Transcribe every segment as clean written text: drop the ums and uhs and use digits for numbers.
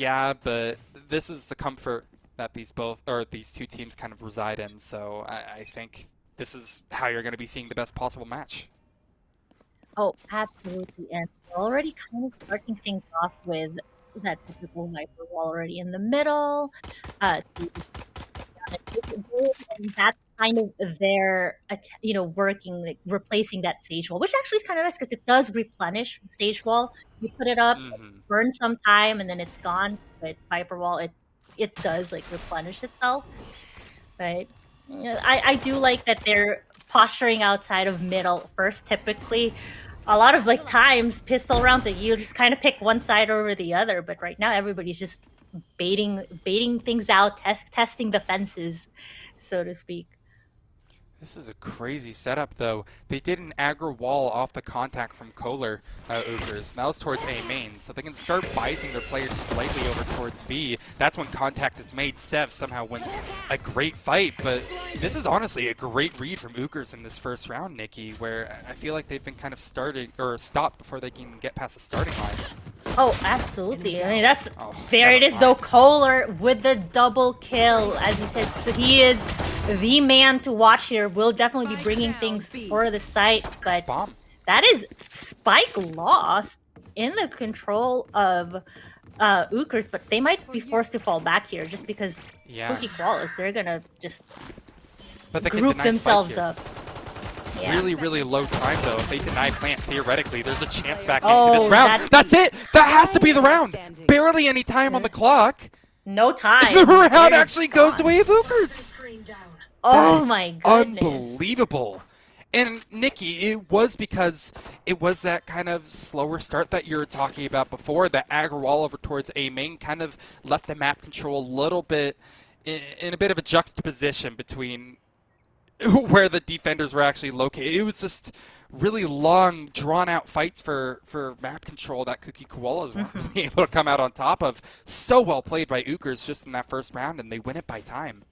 Yeah, but this is the comfort that these two teams kind of reside in. So I think this is how you're going to be seeing the best possible match. Oh, absolutely. And we're already kind of starting things off with that typical Viper wall already in the middle. To and that's kind of their, working, like replacing that stage wall, which actually is kind of nice because it does replenish the stage wall. You put it up, it Hmm. burns some time, and then it's gone. But Viper wall, it does like replenish itself. Right. Yeah, I do like that they're posturing outside of middle first. Typically, a lot of like times pistol rounds that you just kind of pick one side over the other. But right now, everybody's just baiting things out, testing the fences, so to speak. This is a crazy setup, though. They did an aggro wall off the contact from Kohler ookers. Now it's towards A main, so they can start biasing their players slightly over towards B. That's when contact is made. Sev somehow wins a great fight, but this is honestly a great read from ookers in this first round, Nikki, where I feel like they've been kind of started or stopped before they can get past the starting line. Oh, absolutely. I mean, Oh, there it never is, though. mind. Kohler with the double kill. As you said, he is the man to watch here. Will definitely be bringing things for the site, but Bomb. that is Spike lost in the control of ookers, but they might be forced to fall back here just because Yeah. Kooky Koalas, they're gonna just But they can group deny spike themselves here. up. Yeah. Really, really low time, though. If they deny plant, theoretically, there's a chance back into Oh, this round. That's it! That has to be the round! Barely any time on the clock. No time. The round They're actually just goes the gone. way of ookers. Oh my goodness. Unbelievable. And Nikki, it was because it was that kind of slower start that you were talking about before. That aggro wall over towards A main kind of left the map control a little bit in a bit of a juxtaposition between where the defenders were actually located. It was just really long, drawn-out fights for map control that Kooky Koalas weren't really able to come out on top of. So well played by ookers just in that first round, and they win it by time.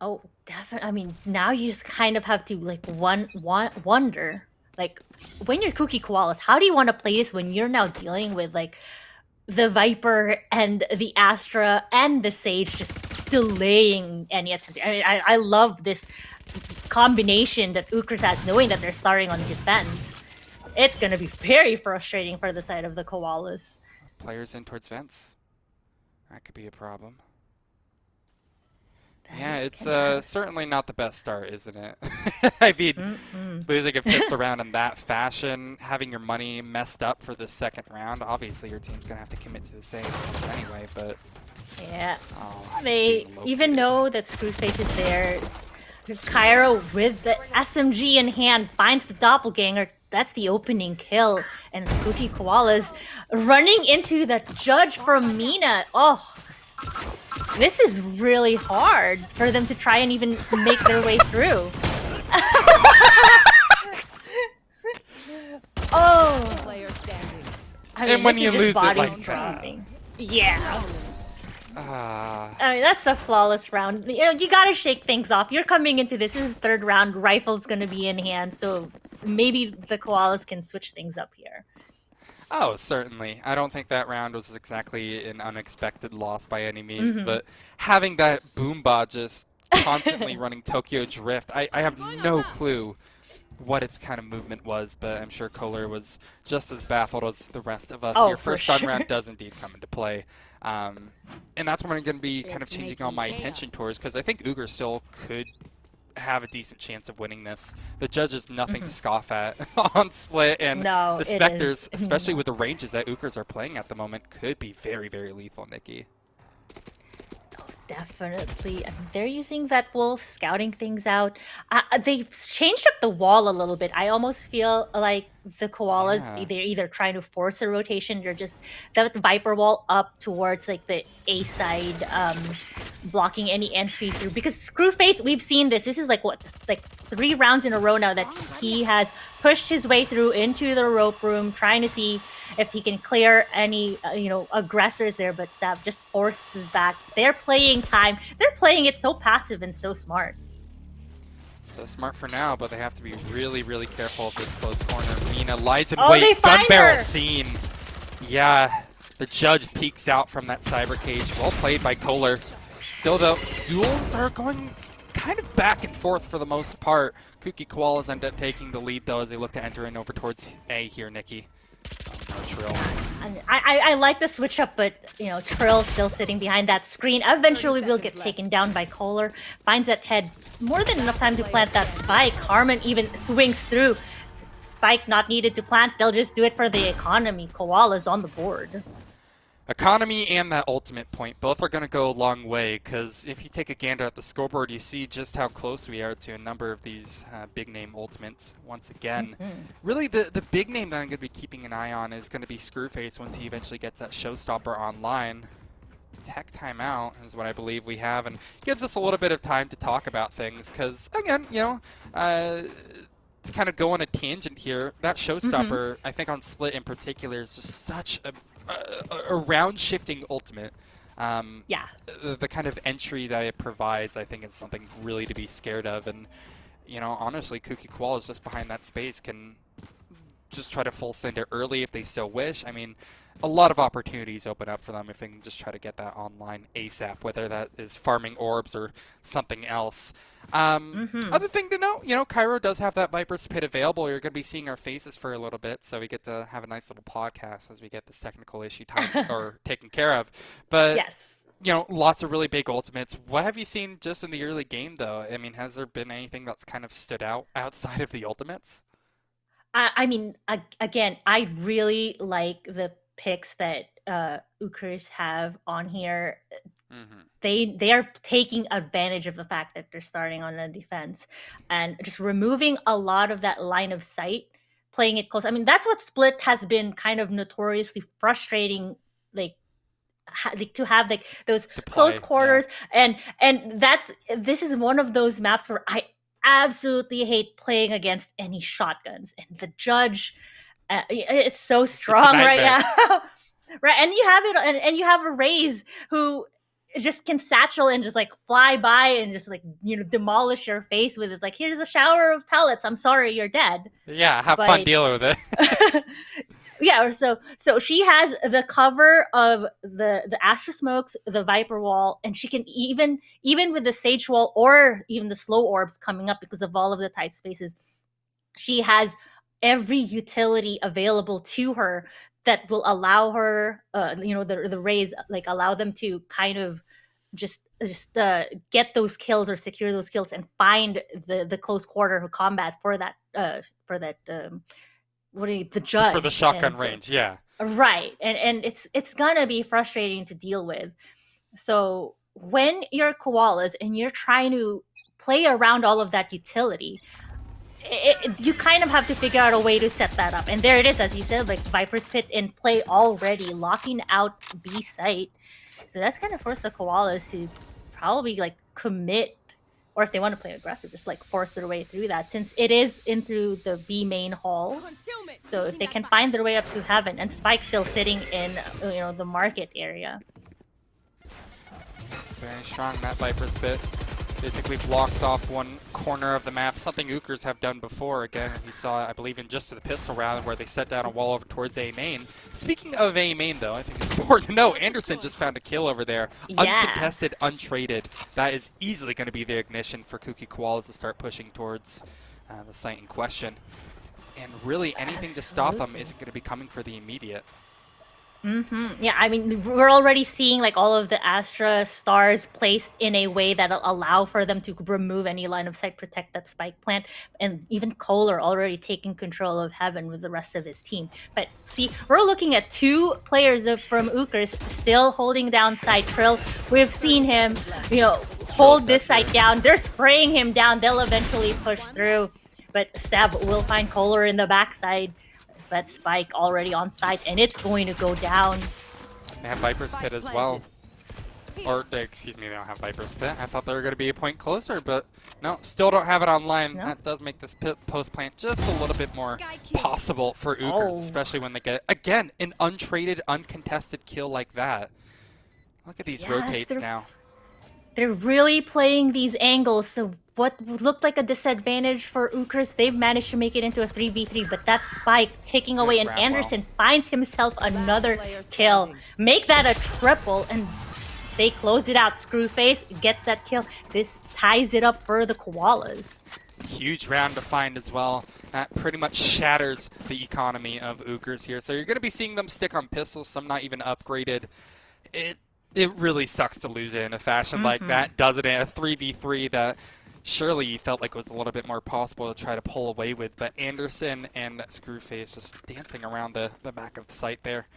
Oh, definitely. I mean, now you just kind of have to like wonder, like when you're Kooky Koalas, how do you want to play this when you're now dealing with like the Viper and the Astra and the Sage just delaying any attempt? I mean, I love this combination that ookers has, knowing that they're starting on defense. It's gonna be very frustrating for the side of the Koalas. Players in towards vents. That could be a problem. Yeah, it's certainly not the best start, isn't it? I mean, losing a pistol round in that fashion, having your money messed up for the second round. Obviously, your team's gonna have to commit to the same anyway. But Yeah, oh, they being even located. know that Screwface is there. Cairo with the SMG in hand finds the doppelganger. That's the opening kill. And Kooky Koalas running into the judge from Mina. Oh, this is really hard for them to try and even make their way through. Oh, Player standing. I mean, And when this you is just lose it body like that. dropping. Yeah. Ah. I mean, that's a flawless round. You know, you gotta shake things off. You're coming into this. This is third round. Rifle's gonna be in hand, so maybe the Koalas can switch things up here. Oh, certainly. I don't think that round was exactly an unexpected loss by any means, but having that Boombah just constantly running Tokyo Drift, I have no clue what its kind of movement was, but I'm sure Kohler was just as baffled as the rest of us Oh, here. for First gun sure. round does indeed come into play. And that's what I'm going to be kind of It's changing making all my chaos. attention towards, because I think Uyghur still could have a decent chance of winning this. The judge is nothing to scoff at on split, and No, the it Spectres, is especially not. with the ranges that Ukers are playing at the moment, could be very, very lethal, Nikki. Definitely. I mean, they're using that wolf, scouting things out. They've changed up the wall a little bit. I almost feel like the koalas, Yeah. they're either trying to force a rotation or just the Viper wall up towards like the A side, blocking any entry through. Because Screwface, we've seen this. This is like what, like 3 rounds in a row now that he has pushed his way through into the rope room, trying to see if he can clear any aggressors there, but Sav just forces back. They're playing time. They're playing it so passive and so smart. So smart for now, but they have to be really, really careful of this close corner. Mina lies in Oh, they wait. Gun find barrel her! scene. Yeah. The Judge peeks out from that cyber cage. Well played by Kohler. Still, though, duels are going kind of back and forth for the most part. Kooky Koalas end up taking the lead, though, as they look to enter in over towards A here, Nikki. No Trill. I like the switch up, but Trill still sitting behind that screen. Eventually will get taken down by Kohler. Finds that head more than enough time to plant that spike. Harmon even swings through. Spike not needed to plant. They'll just do it for the economy. Koala's on the board. Economy and that ultimate point, both are going to go a long way, because if you take a gander at the scoreboard, you see just how close we are to a number of these big-name ultimates once again. Really, the big name that I'm going to be keeping an eye on is going to be Screwface once he eventually gets that showstopper online. Tech timeout is what I believe we have, and gives us a little bit of time to talk about things, because, again, to kind of go on a tangent here, that showstopper, I think on Split in particular, is just such a round-shifting ultimate. Yeah. The kind of entry that it provides, I think, is something really to be scared of. And, honestly, Kooky Koalas just behind that space can just try to full send it early if they still wish. I mean, a lot of opportunities open up for them if they can just try to get that online ASAP, whether that is farming orbs or something else. Other thing to note, Cairo does have that Viper's Pit available. You're going to be seeing our faces for a little bit, so we get to have a nice little podcast as we get this technical issue taken care of. But yes. Lots of really big ultimates. What have you seen just in the early game, though? I mean, has there been anything that's kind of stood out outside of the ultimates? I mean, again, I really like the picks that ookers have on here. They are taking advantage of the fact that they're starting on a defense and just removing a lot of that line of sight, playing it close. I mean, that's what Split has been kind of notoriously frustrating, to have those close quarters, and this is one of those maps where I absolutely hate playing against any shotguns, and the Judge, it's so strong right now. Right, and you have it, and you have a Raze who just can satchel and just fly by and just demolish your face with it. Here's a shower of pellets. I'm sorry, you're dead. Yeah, have fun dealing with it. Yeah, so she has the cover of the Astra Smokes, the Viper Wall, and she can even with the Sage Wall or even the slow orbs coming up because of all of the tight spaces, she has every utility available to her that will allow her, the Rays, allow them to kind of just get those kills or secure those kills and find the close quarter combat for that the Judge for the shotgun range, yeah. Right, and it's gonna be frustrating to deal with. So when you're Koalas and you're trying to play around all of that utility, you kind of have to figure out a way to set that up. And there it is, as you said, Viper's Pit in play already, locking out B site. So that's kind of forced the Koalas to probably commit, or if they want to play aggressive, just force their way through that, since it is in through the B main halls. So if they can find their way up to heaven, and Spike's still sitting in the market area. Very strong, that Viper's Pit. Basically blocks off one corner of the map, something ookers have done before. Again, we saw, I believe, in just the pistol round where they set down a wall over towards A main. Speaking of A main, though, I think it's important to know Anderson just found a kill over there. Yeah. Uncontested, untraded. That is easily going to be the ignition for Kooky Koalas to start pushing towards the site in question. And really, anything to stop them isn't going to be coming for the immediate. Yeah, I mean, we're already seeing all of the Astra stars placed in a way that'll allow for them to remove any line of sight, protect that spike plant, and even Kohler already taking control of heaven with the rest of his team. But see, we're looking at two players from ookers still holding down side. Trill, we've seen him, hold this side down. They're spraying him down. They'll eventually push through, but Seb will find Kohler in the backside. That spike already on site, and it's going to go down. They have Viper's Pit as well. Or, excuse me, they don't have Viper's Pit. I thought they were going to be a point closer, but no, still don't have it online. No. That does make this post plant just a little bit more possible for ookers, especially when they get, again, an untraded, uncontested kill like that. Look at these rotates now. They're really playing these angles, so what looked like a disadvantage for ookers, they've managed to make it into a 3v3, but that spike taking away, and grab Anderson finds himself another kill. Make that a triple, and they close it out. Screwface gets that kill. This ties it up for the Koalas. Huge round to find as well. That pretty much shatters the economy of ookers here. So you're going to be seeing them stick on pistols, some not even upgraded. It really sucks to lose it in a fashion like that. Does it in a 3v3 that surely you felt like was a little bit more possible to try to pull away with. But Anderson and Screwface just dancing around the back of the site there.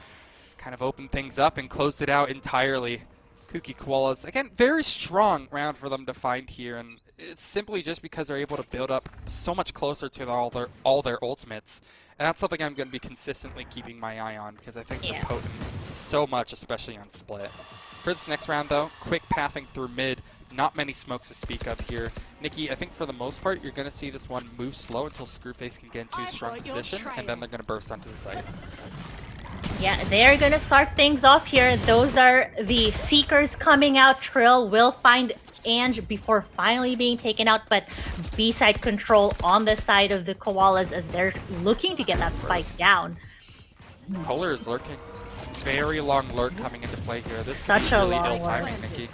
Kind of opened things up and closed it out entirely. Kooky Koalas, again, very strong round for them to find here, and it's simply just because they're able to build up so much closer to all their ultimates. And that's something I'm going to be consistently keeping my eye on, because I think they're potent so much, especially on split. For this next round, though, quick pathing through mid. Not many smokes to speak of here. Nikki, I think for the most part, you're going to see this one move slow until Screwface can get into a strong position, and then they're going to burst onto the site. Yeah, they're gonna start things off here. Those are the Seekers coming out. Trill will find Ange before finally being taken out, but B-side control on the side of the Koalas as they're looking to get that spike down. Kohler is lurking. Very long lurk coming into play here. This Such is a really long ill timing, Nikki.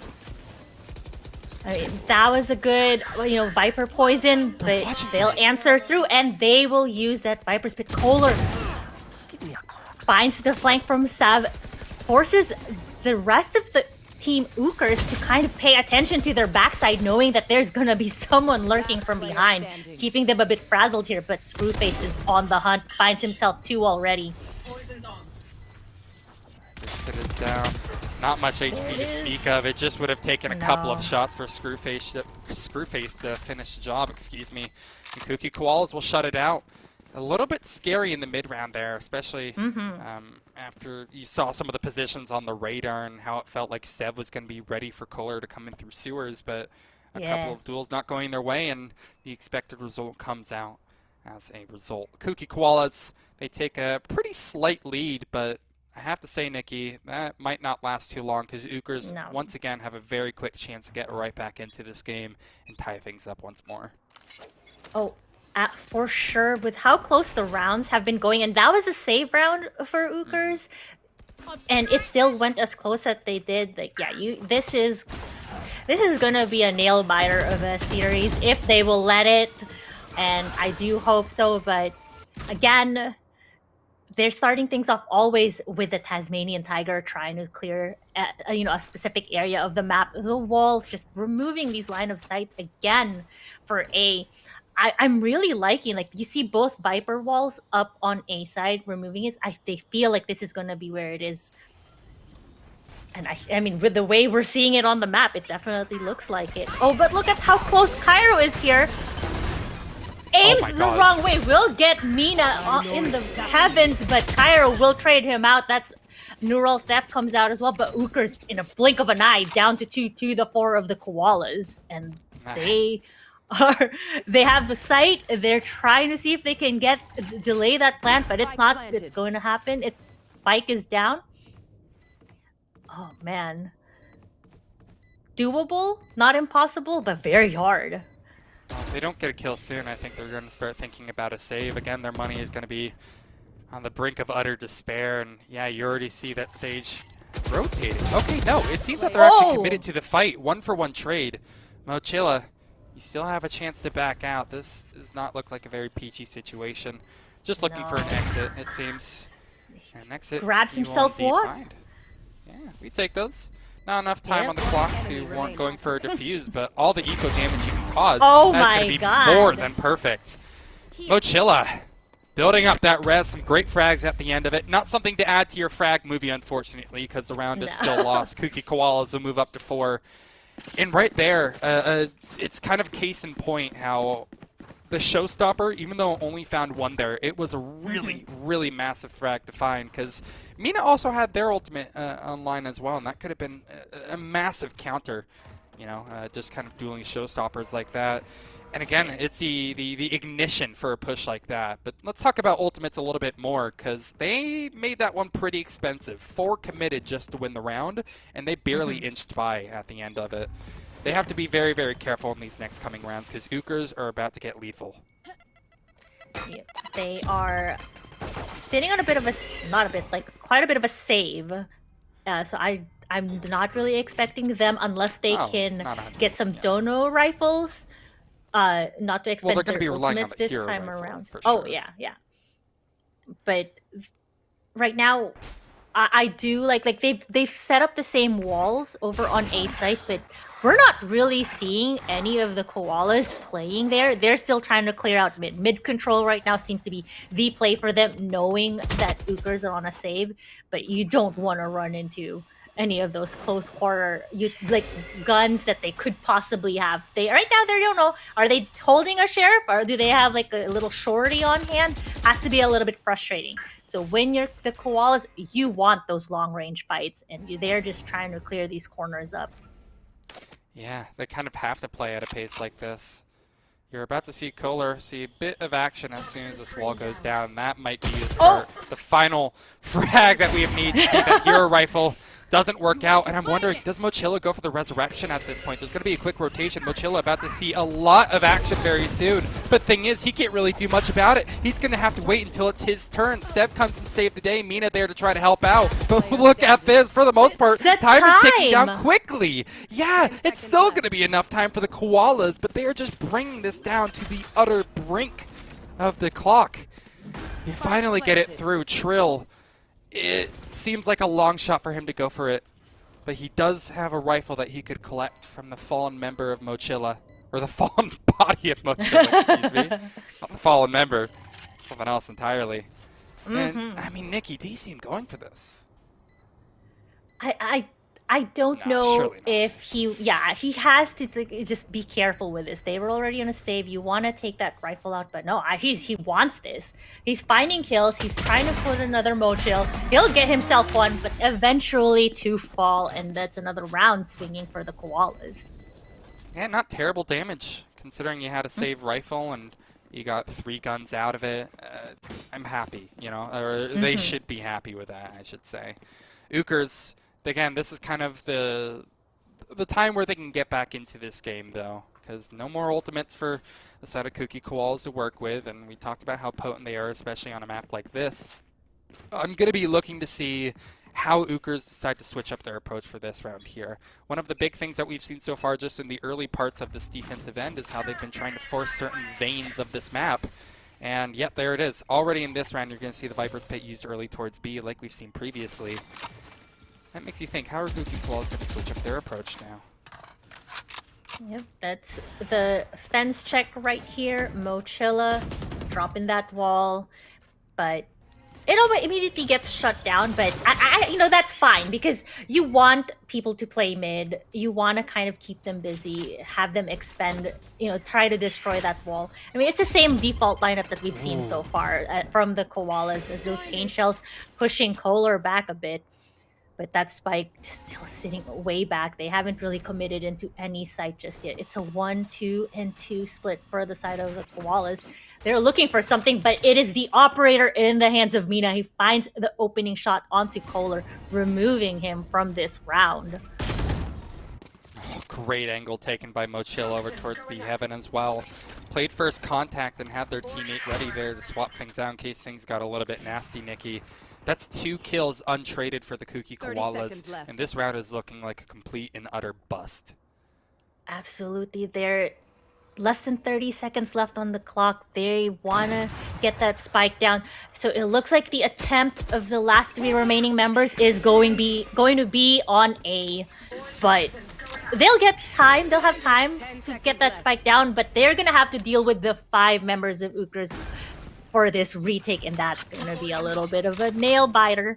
I mean, that was a good, Viper poison, but they'll answer through, and they will use that Viper Spit. Kohler finds the flank from Sav, forces the rest of the team ookers to kind of pay attention to their backside, knowing that there's gonna be someone lurking from behind, keeping them a bit frazzled here. But Screwface is on the hunt, finds himself two already. It is down. Not much HP to speak of. It just would have taken a couple of shots for Screwface to finish the job, excuse me. And Kooky Koalas will shut it out. A little bit scary in the mid-round there, especially after you saw some of the positions on the radar and how it felt like Sev was going to be ready for Kohler to come in through sewers, but a couple of duels not going their way, and the expected result comes out as a result. Kooky Koalas, they take a pretty slight lead, but I have to say, Nikki, that might not last too long because ookers once again have a very quick chance to get right back into this game and tie things up once more. Oh, for sure, with how close the rounds have been going, and that was a save round for ookers, and it still went as close as they did. Like, yeah, this is gonna be a nail biter of a series if they will let it, and I do hope so. But again, they're starting things off always with the Tasmanian Tiger trying to clear a specific area of the map. The walls, just removing these line of sight again for A. I'm really liking, like, you see both Viper walls up on A side, removing it. They feel like this is going to be where it is. And I mean, with the way we're seeing it on the map, it definitely looks like it. Oh, but look at how close Cairo is here. Aims the wrong way. Will get Mina in the heavens, but Cairo will trade him out. That's Neural Theft comes out as well. But ookers, in a blink of an eye, down to 2-4 of the Koalas. And they have the site. They're trying to see if they can delay that plant, but it's not. It's going to happen. Spike is down. Oh man, doable, not impossible, but very hard. Well, if they don't get a kill soon, I think they're going to start thinking about a save. Again, their money is going to be on the brink of utter despair, and yeah, you already see that Sage rotating. Okay, no, it seems that they're actually committed to the fight. 1-for-1 trade. Mochila, you still have a chance to back out. This does not look like a very peachy situation. Just looking for an exit, it seems. An exit. Grabs himself what? Yeah, we take those. Not enough time on the clock to warrant going for a defuse, but all the eco damage you can cause, that's going to be more than perfect. Mochila building up that res, some great frags at the end of it. Not something to add to your frag movie, unfortunately, because the round is still lost. Kooky Koalas will move up to 4. And right there, it's kind of case in point how the showstopper, even though only found 1 there, it was a really, really massive frag to find, because Mina also had their ultimate online as well, and that could have been a massive counter, just kind of dueling showstoppers like that. And again, it's the ignition for a push like that. But let's talk about ultimates a little bit more, because they made that one pretty expensive. 4 committed just to win the round, and they barely inched by at the end of it. They have to be very, very careful in these next coming rounds because ookers are about to get lethal. Yeah, they are sitting on a bit of a, not a bit, like quite a bit of a save. So I'm not really expecting them unless they Oh, can not 100%, get some yeah. dono rifles. Not to expend Well, they're going to their be relying on ultimates the this hero time rifle, around. for Oh sure. yeah, yeah. But right now, I do like they've set up the same walls over on A site, but we're not really seeing any of the koalas playing there. They're still trying to clear out mid. Mid control right now seems to be the play for them, knowing that ookers are on a save, but you don't want to run into any of those close quarter like guns that they could possibly have. They right now they don't know, are they holding a sheriff or do they have like a little shorty on hand? Has to be a little bit frustrating. So when you're the koalas, you want those long range fights, and they're just trying to clear these corners up. Yeah, they kind of have to play at a pace like this. You're about to see Kohler see a bit of action as soon as this wall goes down. That might be the final frag that we need to see. That hero rifle doesn't work out, and I'm wondering, does Mochilla go for the resurrection at this point? There's going to be a quick rotation. Mochilla about to see a lot of action very soon, but thing is, he can't really do much about it. He's going to have to wait until it's his turn. Seb comes and saves the day. Mina there to try to help out, but look at this. For the most part, time is ticking down quickly. Yeah, it's still going to be enough time for the koalas, but they are just bringing this down to the utter brink of the clock. You finally get it through. Trill. It seems like a long shot for him to go for it, but he does have a rifle that he could collect from the fallen member of Mochilla, or the fallen body of Mochilla, excuse me. Not the fallen member, something else entirely. And, I mean, Nikki, do you see him going for this? I don't No, know surely not. if he has to just be careful with this. They were already on a save. You want to take that rifle out, but no, he wants this. He's finding kills. He's trying to put another mochill. He'll get himself one, but eventually to fall, and that's another round swinging for the koalas. Yeah, not terrible damage, considering you had a save rifle and you got 3 guns out of it. I'm happy, you know, or they should be happy with that, I should say. Ookers, again, this is kind of the time where they can get back into this game, though, because no more ultimates for the side of Kooky Koalas to work with, and we talked about how potent they are, especially on a map like this. I'm going to be looking to see how Ookers decide to switch up their approach for this round here. One of the big things that we've seen so far just in the early parts of this defensive end is how they've been trying to force certain veins of this map. And yep, there it is. Already in this round, you're going to see the Viper's Pit used early towards B like we've seen previously. That makes you think, how are Kooky Koalas going to switch up their approach now? Yep, that's the fence check right here. Mochilla dropping that wall, but it immediately gets shut down. But you know, that's fine because you want people to play mid. You want to kind of keep them busy, have them expend, you know, try to destroy that wall. I mean, it's the same default lineup that we've seen so far from the koalas, as those pain shells pushing Kohler back a bit. But that spike still sitting way back. They haven't really committed into any site just yet. It's a 1-2-2 split for the side of the koalas. They're looking for something, but it is the operator in the hands of Mina. He finds the opening shot onto Kohler, removing him from this round. Oh, great angle taken by Mochilla over towards B Heaven as well. Played first contact and had their teammate ready there to swap things out in case things got a little bit nasty, Nikki. That's 2 kills untraded for the Kooky Koalas, and this round is looking like a complete and utter bust. Absolutely. They're less than 30 seconds left on the clock. They want to get that spike down. So it looks like the attempt of the last 3 remaining members is going to be on A, but they'll get time. They'll have time to get that spike down, but they're going to have to deal with the 5 members of ookers for this retake, and that's going to be a little bit of a nail biter.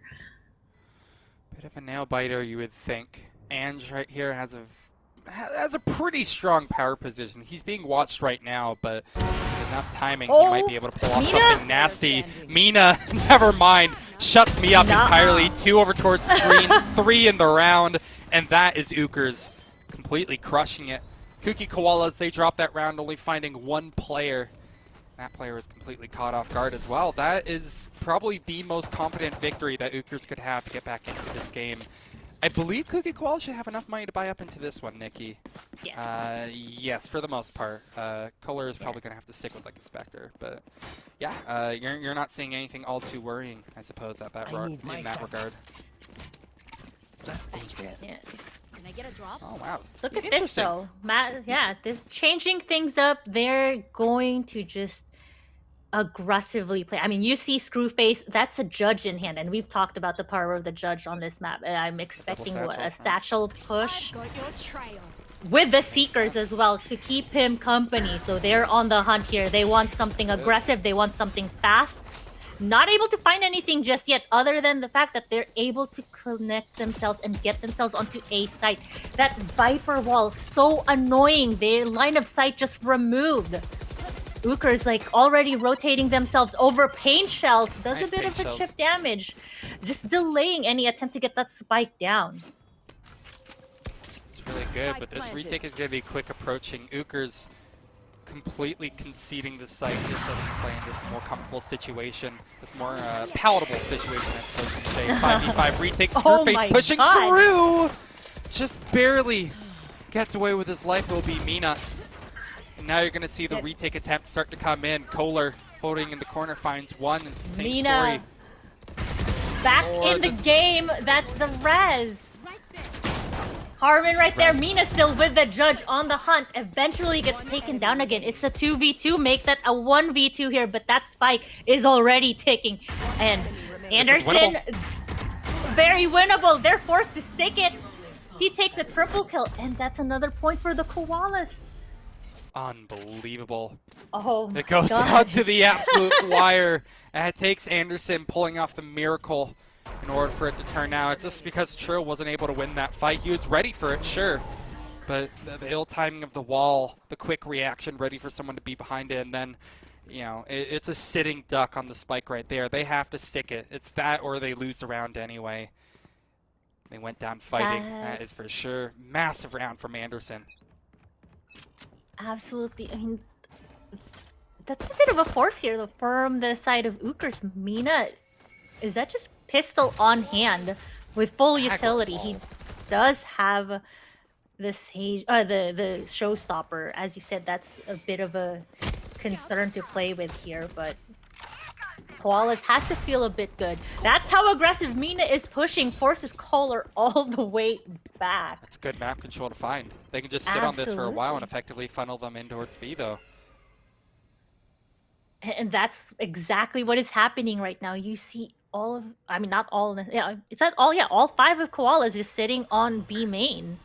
Bit of a nail biter, you would think. Ange right here has a pretty strong power position. He's being watched right now, but with enough timing, he might be able to pull off something nasty. Mina, never mind, shuts me up entirely. 2 over towards screens, 3 in the round, and that is ookers completely crushing it. Kooky Koalas, they drop that round, only finding 1 player. That player was completely caught off guard as well. That is probably the most confident victory that ookers could have to get back into this game. I believe Kooky Koalas should have enough money to buy up into this one, Nikki. Yes. Yes, for the most part. Kohler is probably going to have to stick with like a Spectre, but yeah, you're not seeing anything all too worrying, I suppose, in that regard. Yeah. Can I get a drop? Oh wow! Look at this though, Matt. Yeah, this changing things up. They're going to just aggressively play. I mean, you see Screwface. That's a judge in hand, and we've talked about the power of the judge on this map. I'm expecting what, a satchel push Got your trail. with the Seekers as well to keep him company. So they're on the hunt here. They want something aggressive. They want something fast. Not able to find anything just yet, other than the fact that they're able to connect themselves and get themselves onto A site. That Viper wall, so annoying. Their line of sight just removed. Ookers like already rotating themselves over paint shells. Does Nice a bit paint of a shells. chip damage. Just delaying any attempt to get that spike down. It's really good, but this retake is going to be quick approaching. Ookers completely conceding the site just so they can play in this more comfortable situation, this more palatable situation, I suppose you can say. 5v5 retake, Oh Screwface my pushing God. through! Just barely gets away with his life. It will be Mina. And now you're going to see the retake attempt start to come in. Kohler holding in the corner finds one. It's the same Mina story. back Lord, in the this- game. That's the res. Right there. Harmon right there. Mina still with the judge on the hunt. Eventually gets taken down again. It's a 2v2. Make that a 1v2 here, but that spike is already ticking. And Anderson, very winnable. They're forced to stick it. He takes a triple kill, and that's another point for the Koalas. Unbelievable. Oh my It goes God. out to the absolute wire. And it takes Anderson pulling off the miracle in order for it to turn out. It's just because Trill wasn't able to win that fight. He was ready for it, sure. But the ill timing of the wall, the quick reaction, ready for someone to be behind it, and then, you know, it's a sitting duck on the spike right there. They have to stick it. It's that or they lose the round anyway. They went down fighting. That is for sure. Massive round from Anderson. Absolutely. I mean, that's a bit of a force here though, from the side of Ookers. Mina, is that just pistol on hand with full utility? He does have the sage, the showstopper. As you said, that's a bit of a concern to play with here, but Koalas has to feel a bit good. That's how aggressive Mina is pushing, forces Kohler all the way back. That's good map control to find. They can just sit on this for a while and Absolutely. effectively funnel them in towards B, though. And that's exactly what is happening right now. You see all of, I mean, not all, yeah, it's not all, yeah, all 5 of Koalas just sitting on B main.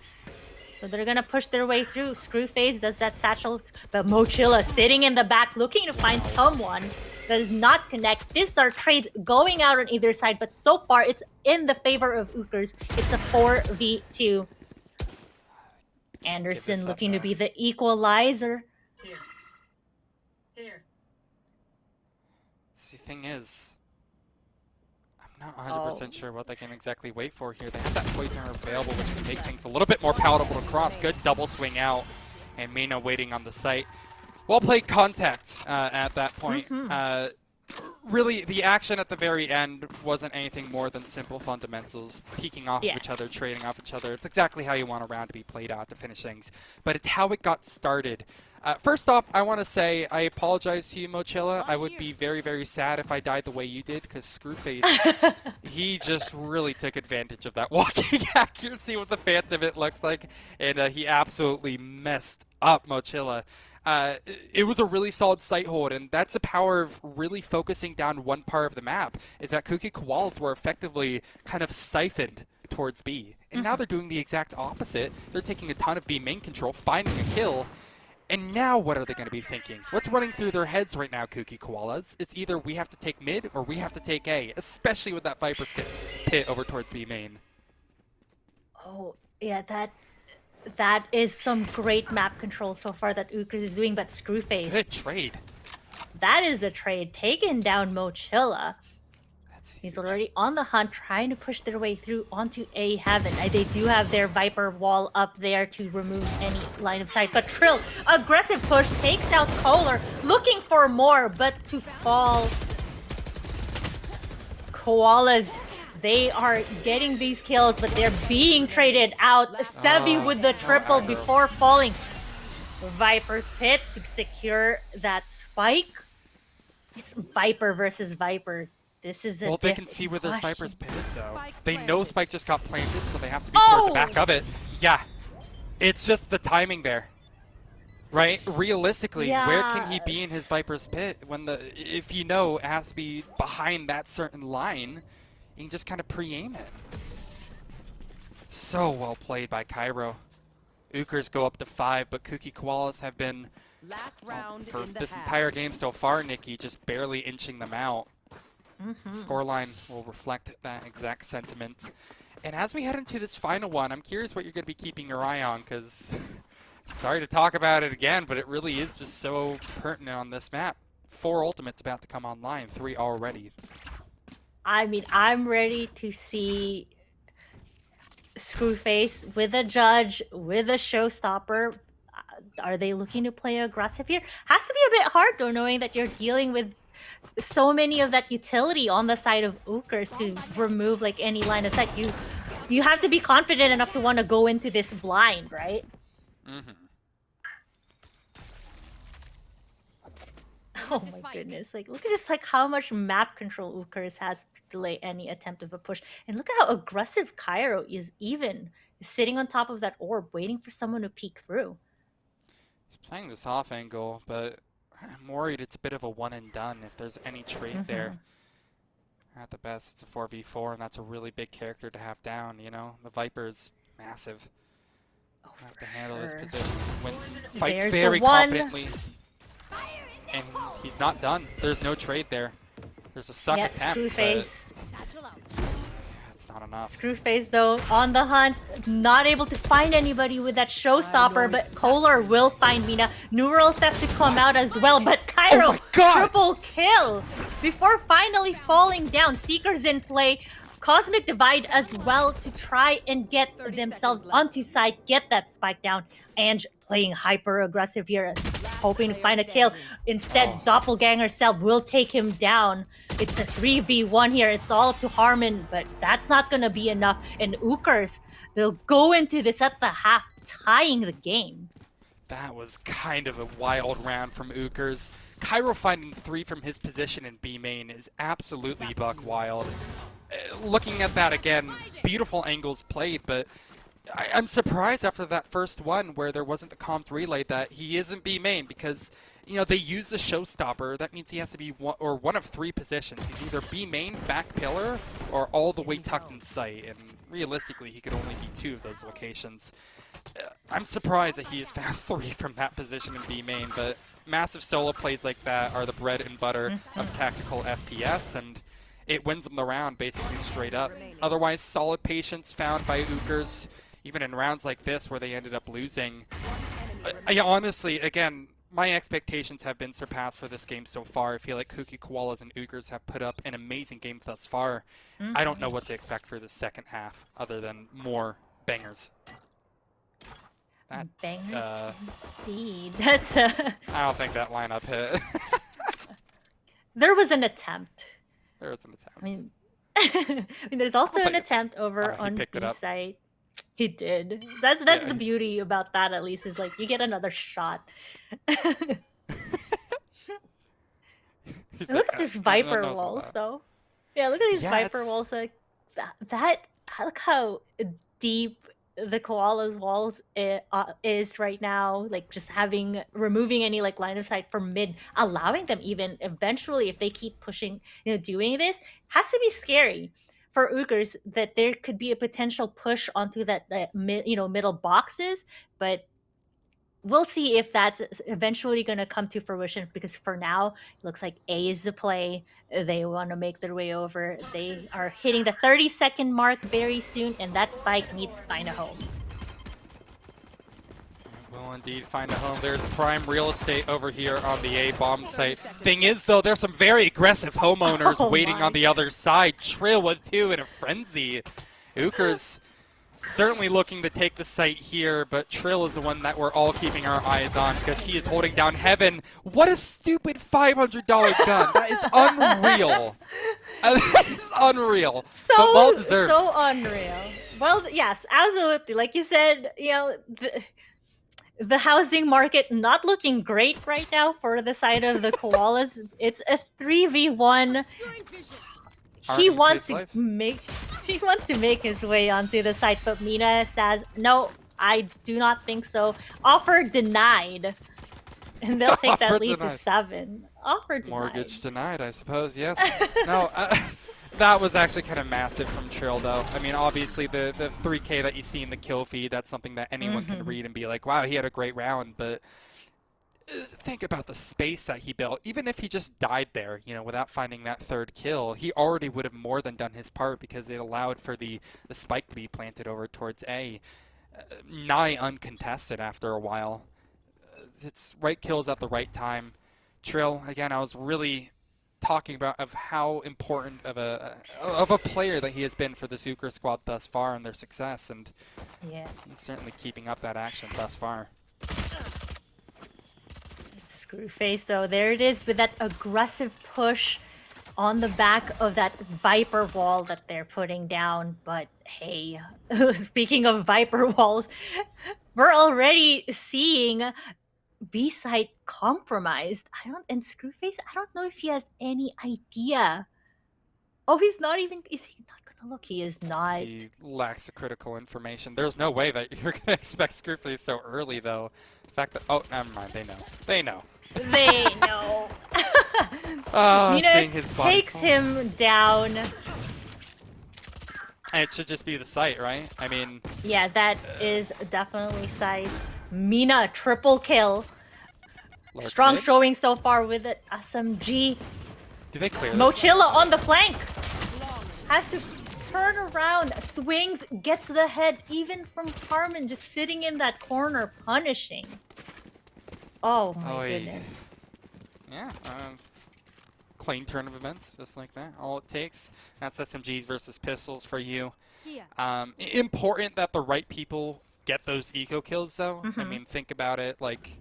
So they're gonna push their way through. Screwface does that satchel, but Mochilla sitting in the back looking to find someone that does not connect. These are trades going out on either side, but so far it's in the favor of Ookers. It's a 4v2. Anderson up looking to now. be the equalizer. Here. See, the thing is, I'm not 100% sure what they can exactly wait for here. They have that poisoner available, which can make things a little bit more palatable to cross. Good double swing out, and Mina waiting on the site. Well played contact at that point. Really, the action at the very end wasn't anything more than simple fundamentals, peeking off of each other, trading off each other. It's exactly how you want a round to be played out to finish things. But it's how it got started. First off, I want to say I apologize to you, Mochilla. I would be very, very sad if I died the way you did, because Screwface, he just really took advantage of that walking accuracy with the Phantom, it looked like, and he absolutely messed up Mochilla. It was a really solid sight hold, and that's the power of really focusing down one part of the map, is that Kooky Koalas were effectively kind of siphoned towards B. And now they're doing the exact opposite. They're taking a ton of B main control, finding a kill, and now what are they going to be thinking? What's running through their heads right now, Kooky Koalas? It's either we have to take mid or we have to take A, especially with that Viper's pit over towards B main. Oh, yeah, that is some great map control so far that Ookers is doing, but Screwface, Good trade. that is a trade. Taking down Mochilla. That's He's huge. already on the hunt, trying to push their way through onto A Heaven. They do have their Viper wall up there to remove any line of sight. But Trill, aggressive push, takes out Kohler, looking for more, but to fall. Koalas They are getting these kills, but they're being traded out. Sebi with the so triple aggro. before falling. Viper's Pit to secure that spike. It's Viper versus Viper. This is a Well, they can different see where this question. Viper's Pit is, though. Spike They know planted. Spike just got planted, so they have to be towards the Oh! back of it. Yeah. It's just the timing there. Right? Realistically, where can he be in his Viper's Pit when if you know it has to be behind that certain line, you can just kind of pre-aim it. So well played by Cairo. Ookers go up to 5, but Kooky Koalas have been, Last round for in the this half. entire game so far, Nikki, just barely inching them out. Mm-hmm. Scoreline will reflect that exact sentiment. And as we head into this final one, I'm curious what you're going to be keeping your eye on, because sorry to talk about it again, but it really is just so pertinent on this map. 4 ultimates about to come online, 3 already. I mean, I'm ready to see Screwface with a judge, with a showstopper. Are they looking to play aggressive here? Has to be a bit hard though, knowing that you're dealing with so many of that utility on the side of ookers to remove like any line of sight. You have to be confident enough to want to go into this blind, right? Mm-hmm. Oh my goodness! Like, look at just like how much map control ookers has to delay any attempt of a push, and look at how aggressive Cairo is. Even sitting on top of that orb, waiting for someone to peek through. He's playing this off angle, but I'm worried it's a bit of a one and done if there's any trade there. At the best, it's a 4v4, and that's a really big character to have down, you know? The Viper's massive. Oh, Have for to handle this sure. position. Wins, fights There's the very one. confidently. And he's not done. There's no trade there. There's a suck Yeah, attempt, but Screwface. Satchel out. it's not enough. Screwface though on the hunt, not able to find anybody with that showstopper, but Kohler will find Mina. Neural Theft to come out as well, but Cairo Oh my God! triple kill before finally falling down. Seekers in play. Cosmic Divide as well to try and get 30 themselves seconds left. onto site, get that spike down, and playing hyper aggressive here, hoping to player find a kill. standing. Instead, Oh. Doppelganger Self will take him down. It's a 3v1 here. It's all up to Harmon, but that's not going to be enough. And Ookers, they'll go into this at the half, tying the game. That was kind of a wild round from Ookers. Cairo finding 3 from his position in B main is absolutely buck wild. Looking at that again, beautiful angles played, but I'm surprised after that first one where there wasn't the comms relay that he isn't B main, because you know they use the showstopper. That means he has to be one of 3 positions. He's either B main, back pillar, or all the way tucked in sight. And realistically, he could only be 2 of those locations. I'm surprised that he has found 3 from that position in B main, but massive solo plays like that are the bread and butter of tactical FPS, and it wins them the round basically straight up. Otherwise, solid patience found by Ookers, even in rounds like this where they ended up losing. Honestly, again, my expectations have been surpassed for this game so far. I feel like Kooky Koalas and Ookers have put up an amazing game thus far. I don't know what to expect for the second half other than more bangers. That, Bangers indeed. That's a... I don't think that lineup hit. There was an attempt. There was an attempt. I mean, there's also I'll an take it. attempt over He on picked it B up. side. He did. That's Yeah, the he's- beauty about that. At least is like you get another shot. He's Look like, at this no, Viper no, no, walls, no. though. Yeah, look at these Yeah, Viper it's- walls. Like that. Look how deep the Koala's walls is right now. Like just removing any like line of sight from mid, allowing them even eventually, if they keep pushing, doing this, has to be scary for Ookers that there could be a potential push onto that middle boxes, but. We'll see if that's eventually going to come to fruition, because for now, it looks like A is the play. They want to make their way over. They are hitting the 30-second mark very soon, and that spike needs to find a home. Will indeed find a home. There's prime real estate over here on the A bomb site. Thing is, though, there's some very aggressive homeowners Oh waiting my on the other side. Trill with 2 in a frenzy. Ookers certainly looking to take the site here, but Trill is the one that we're all keeping our eyes on because he is holding down Heaven. What a stupid $500 gun. That is unreal. That is unreal. So, but well deserved. so unreal. Well, yes, absolutely. Like you said, you know, the housing market not looking great right now for the side of the Koalas. It's a 3v1. He wants to make his way onto the site, but Mina says, "No, I do not think so. Offer denied." And they'll take that lead to 7. Offer denied. Mortgage denied, I suppose, yes. No, that was actually kind of massive from Trill, though. I mean, obviously, the 3K that you see in the kill feed, that's something that anyone can read and be like, wow, he had a great round. But think about the space that he built. Even if he just died there, you know, without finding that 3rd kill, he already would have more than done his part because it allowed for the spike to be planted over towards A. Nigh uncontested after a while. It's right kills at the right time. Trill, again, I was really talking about of how important of a player that he has been for the Zucker squad thus far and their success, and yeah, he's certainly keeping up that action thus far. Screwface, though, there it is with that aggressive push on the back of that Viper wall that they're putting down. But hey, speaking of Viper walls, we're already seeing B-side compromised. And Screwface, I don't know if he has any idea. Oh, he's not even, is he not gonna look? He is not. He lacks the critical information. There's no way that you're gonna expect Screwface so early, though. The fact that, oh, never mind, they know. They know. They know. Seeing his body takes fall. him down. And it should just be the site, right? I mean... Yeah, that is definitely sight. Mina, triple kill. Strong mid? showing so far with it. SMG. Do they clear this? Mochila on the flank. Has to turn around. Swings, gets the head. Even from Carmen just sitting in that corner punishing. Oh my goodness. Yeah, clean turn of events, just like that. All it takes. That's SMGs versus pistols for you. Important that the right people get those eco kills, though. I mean, think about it. Like,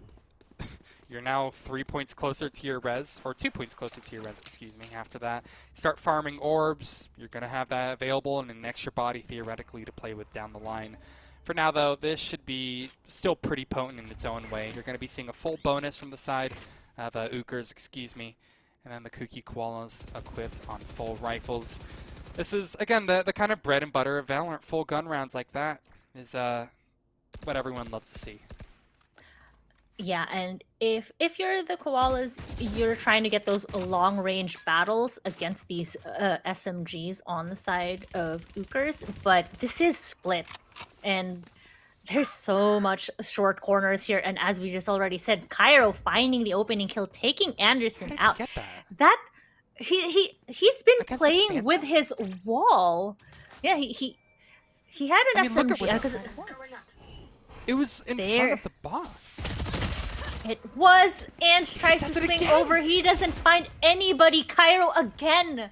you're now 3 points closer to your res, or 2 points closer to your res, excuse me. After that, start farming orbs. You're going to have that available and an extra body, theoretically, to play with down the line. For now, though, this should be still pretty potent in its own way. You're going to be seeing a full bonus from the side of ookers, excuse me. And then the Kooky Koalas equipped on full rifles. This is, again, the kind of bread and butter of Valorant. Full gun rounds like that is what everyone loves to see. Yeah, and if you're the Koalas, you're trying to get those long-range battles against these SMGs on the side of ookers, but this is split. And there's so much short corners here, and as we just already said, Cairo finding the opening kill, taking Anderson out. Get That he's been Against playing with his wall. Yeah, he had an SMG because it was in front of the box. It was, and tries to swing over. He doesn't find anybody. Cairo again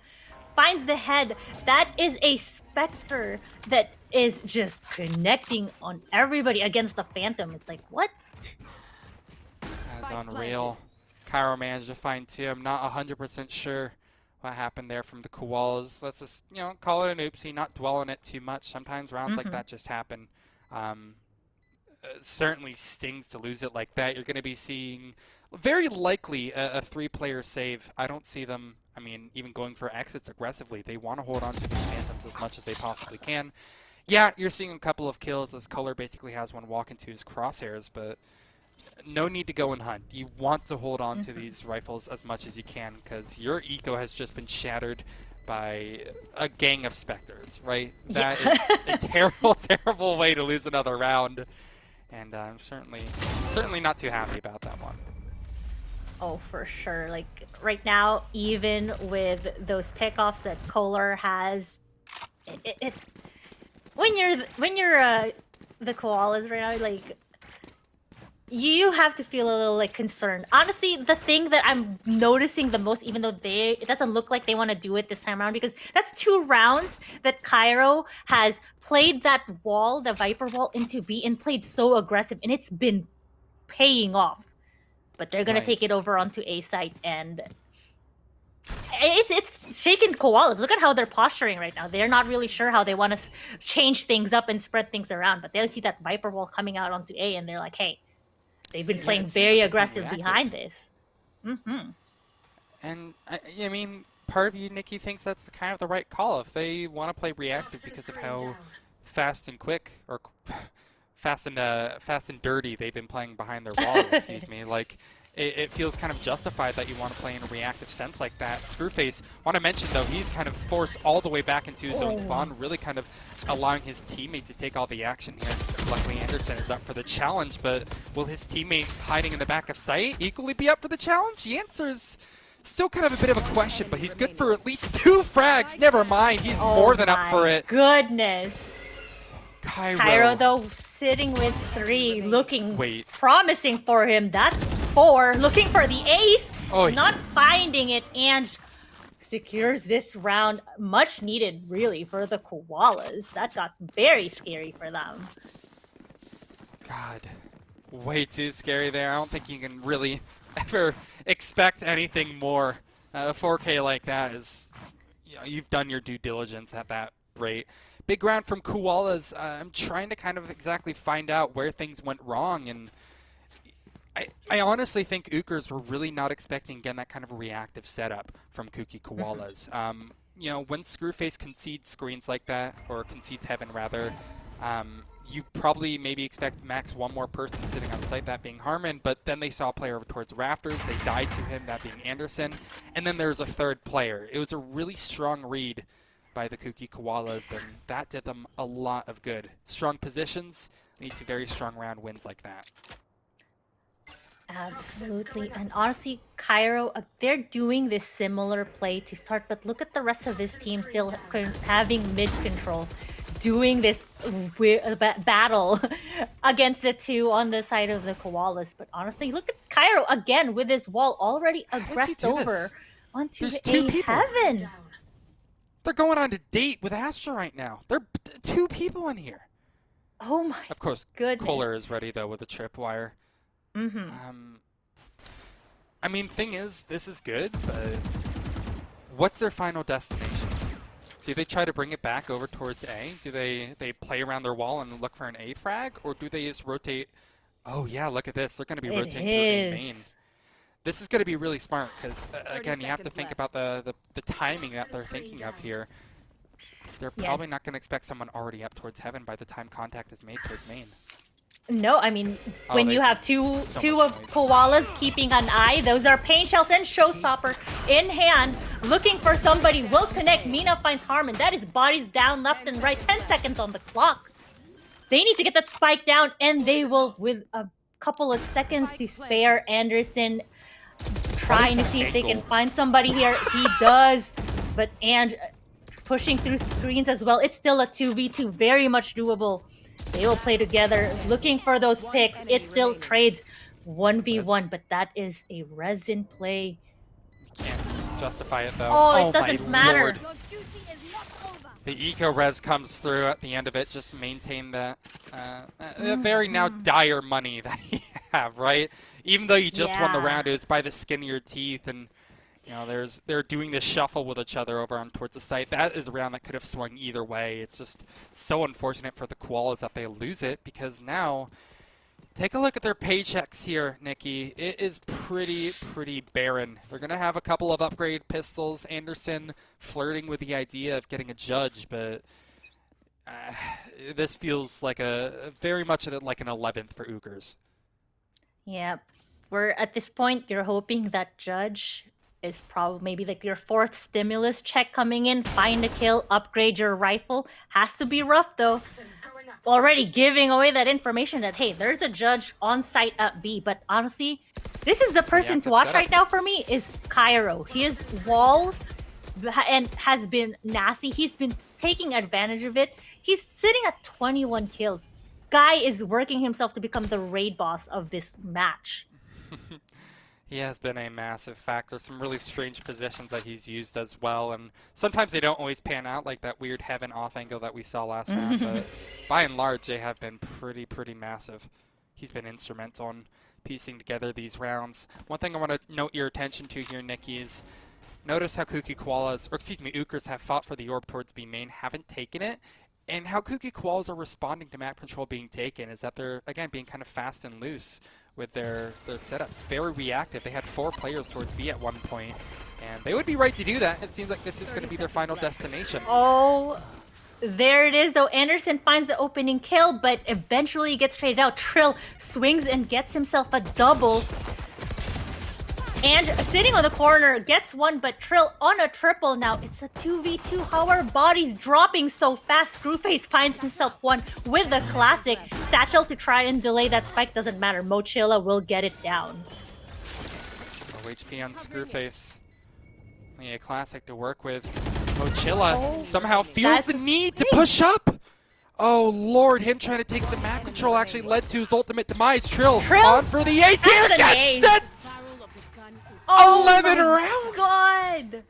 finds the head. That is a Spectre that is just connecting on everybody against the Phantom. It's like, what? That's unreal. Cairo managed to find 2. I'm not 100% sure what happened there from the Koalas. Let's just, you know, call it an oopsie, not dwell on it too much. Sometimes rounds like that just happen. Certainly stings to lose it like that. You're going to be seeing very likely a 3-player save. I don't see them, I mean, even going for exits aggressively. They want to hold on to these Phantoms as much as they possibly can. Yeah, you're seeing a couple of kills as Color basically has one walk into his crosshairs, but no need to go and hunt. You want to hold on to these rifles as much as you can because your eco has just been shattered by a gang of Spectres, right? That is a terrible, terrible way to lose another round. And I'm certainly not too happy about that one. Oh, for sure. Like, right now, even with those pickoffs that Kohler has, when you're the Koalas right now, like, You have to feel a little like concerned. Honestly, the thing that I'm noticing the most, even though it doesn't look like they want to do it this time around, because that's 2 rounds that Cairo has played that wall, the Viper wall, into B and played so aggressive, and it's been paying off. But they're gonna Right. take it over onto A site, and it's shaking koalas. Look at how they're posturing right now. They're not really sure how they want to change things up and spread things around, but they'll see that Viper wall coming out onto A, and they're like, hey. They've been Yeah, playing it seems very like they're being aggressive reactive. behind this. Mm-hmm. And I mean, part of you, Nikki, thinks that's kind of the right call. If they want to play reactive because of how fast and quick, or fast and dirty they've been playing behind their wall, excuse me, like it feels kind of justified that you want to play in a reactive sense like that. Screwface, want to mention though, he's kind of forced all the way back into his own spawn, really kind of allowing his teammate to take all the action here. Luckily Anderson is up for the challenge, but will his teammate hiding in the back of sight equally be up for the challenge? The answer is still kind of a bit of a question, but he's good for at least 2 frags. Never mind, he's more than up for it. Goodness. Cairo, though, sitting with 3, looking Wait. promising for him. That's 4, looking for the ace, Oh, not finding it, and secures this round. Much needed, really, for the Koalas. That got very scary for them. God, way too scary there. I don't think you can really ever expect anything more. A 4K like that is, you know, you've done your due diligence at that rate. Big round from Koalas. I'm trying to kind of exactly find out where things went wrong, and I honestly think ookers were really not expecting, again, that kind of reactive setup from Kooky Koalas. You know, when Screwface concedes screens like that, or concedes heaven rather, you probably maybe expect max 1 more person sitting on site, that being Harmon, but then they saw a player over towards rafters, they died to him, that being Anderson, and then there's a 3rd player. It was a really strong read by the Kooky Koalas, and that did them a lot of good. Strong positions lead to very strong round wins like that. Absolutely. And honestly, Cairo, they're doing this similar play to start, but look at the rest of this team still having mid control, doing this battle against the 2 on the side of the Koalas. But honestly, look at Cairo again with his wall already aggressed over onto There's the 2 A people. heaven. They're going on a date with Astra right now. There are 2 people in here. Oh my Of course, goodness. Kohler is ready though with a tripwire. Mm-hmm. I mean, thing is, this is good, but what's their final destination? Do they try to bring it back over towards A? Do they play around their wall and look for an A frag? Or do they just rotate? Oh yeah, look at this. They're going to be rotating through A main. This is going to be really smart because, again, you have to think about the timing that they're thinking of here. They're probably not going to expect someone already up towards heaven by the time contact is made towards main. No, I mean, when you have two of noise. Koalas keeping an eye, those are Pain Shells and Showstopper in hand, looking for somebody. Will connect. Mina finds Harmon. That is bodies down left and right. 10 seconds on the clock. They need to get that spike down, and they will, with a couple of seconds to spare. Anderson trying to see if they can find somebody here. He does, but and pushing through screens as well. It's still a 2v2, very much doable. They will play together, looking for those picks. It still trades 1v1, but that is a resin play. Can't justify it though. Oh, it doesn't my matter. Lord. Your duty is not over. The eco res comes through at the end of it. Just maintain that very now dire money that you have, right? Even though you just won the round, it was by the skin of your teeth, and you know they're doing this shuffle with each other over on towards the site. That is a round that could have swung either way. It's just so unfortunate for the Koalas that they lose it, because now take a look at their paychecks here, Nikki. It is pretty barren. They're gonna have a couple of upgrade pistols. Anderson flirting with the idea of getting a judge, but this feels like very much like an 11th for ookers. Yeah, we're at this point. You're hoping that judge is probably maybe like your 4th stimulus check coming in. Find a kill, upgrade your rifle. Has to be rough though. Already giving away that information that hey, there's a judge on site at B. But honestly, this is the person to watch right now for me is Cairo. His walls and has been nasty. He's been taking advantage of it. He's sitting at 21 kills. guy is working himself to become the raid boss of this match. He has been a massive factor. Some really strange positions that he's used as well, and sometimes they don't always pan out, like that weird heaven off angle that we saw last round, but by and large, they have been pretty massive. He's been instrumental in piecing together these rounds. One thing I want to note your attention to here, Nikki, is notice how Kooky Koalas, or excuse me, ookers have fought for the orb towards B main, haven't taken it, and how Kooky Koalas are responding to map control being taken is that they're, again, being kind of fast and loose with their setups. Very reactive. They had 4 players towards B at one point, and they would be right to do that. It seems like this is going to be their final destination. Oh, there it is, though. Anderson finds the opening kill, but eventually gets traded out. Trill swings and gets himself a double. And sitting on the corner gets one, but Trill on a triple now. It's a 2v2. How are bodies dropping so fast? Screwface finds himself one with the classic. Satchel to try and delay that spike doesn't matter. Mochila will get it down. No HP on Screwface. A classic to work with. Mochila somehow feels the need to push up. Oh lord, him trying to take some map control actually led to his ultimate demise. Trill on for the ace here, gets it! Oh 11 my rounds! God!